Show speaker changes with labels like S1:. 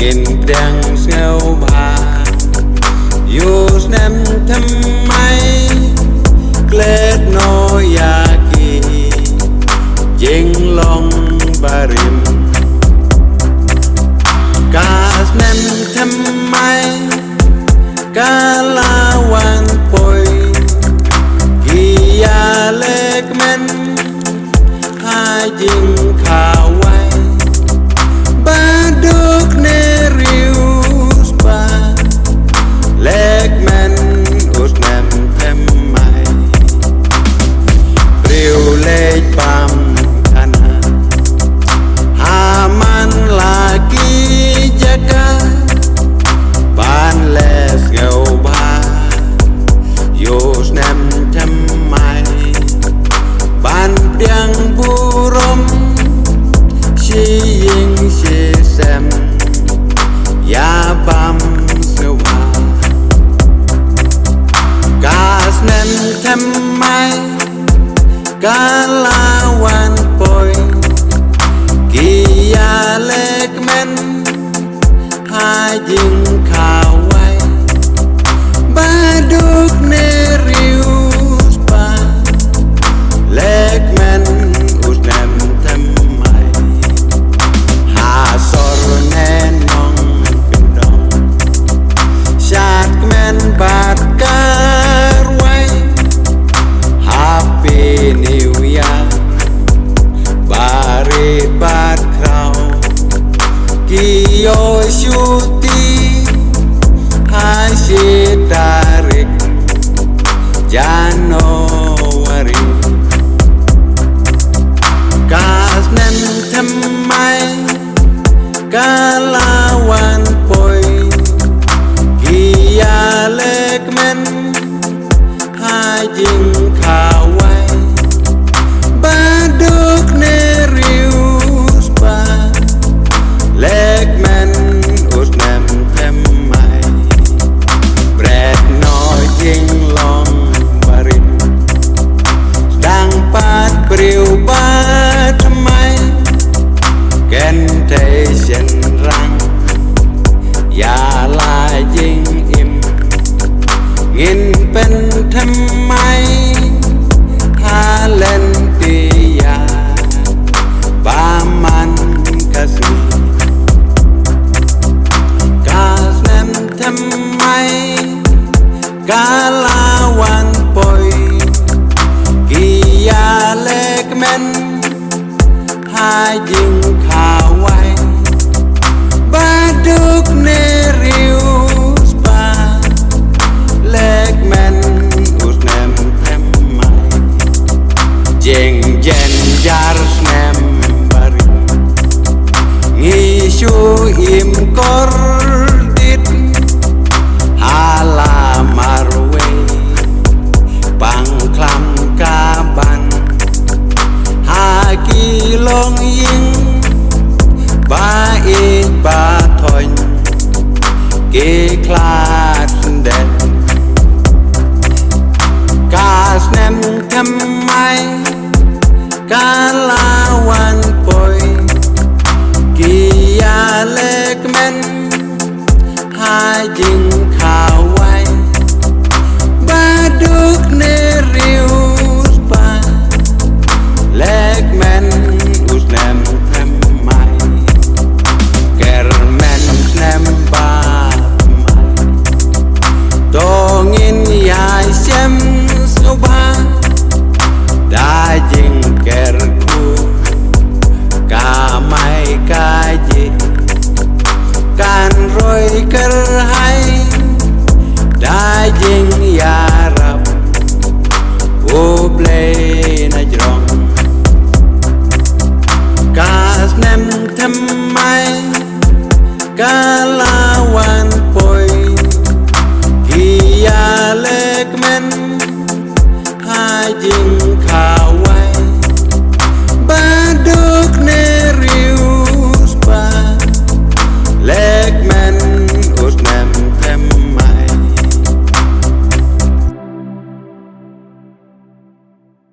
S1: nghìn đèn xeo bà yêu nem thăm mai klet no ya ki jing long barim kas nem thăm mai kalawan poi kia lek men hai jing khawai baduk ne rius ba lek men us nem them mai riu lek pam kana haman lagi jaga ban les gau ba yos nem them mai ban piang burom shi ying shi sem ya bam sewa gas nem them mai kalawan poi kia lek men hai jing khawai baduk ne rius pa lek men us nem them mai ha sor nen nong kendong shat men bat karwai happy new year bari bat krau kiyo shuti hai shi tarik Januari kas nem them mai kalawan poi kia lek men hai jing khawai baduk ne rius pa lek men us nem them mai bread no jing long barin dang pat priu bat mai ken te sen rang ya la jing im ngin pen them mai ha len ti ya ba man kasi kas nem them mai kalawan poi kia lek men hai jing khawai baduk ne rius pa lek men us nem them mai jeng jen jar nem bari ngi shu im kor dit hala marwe bang klam kaban haki long ying ba e ba thoin ke klat den kas nem them mai kalawan poi kia lek men hai jing khawai baduk ne rius pa lek men us nem them mai ker men nem ba mai dongin yai sem soba da jing ker ku ka mai ka ji kan roi ker hai da jing ya rab o ble na jrong kas nem them mai kalawan poi kia lek men hai jing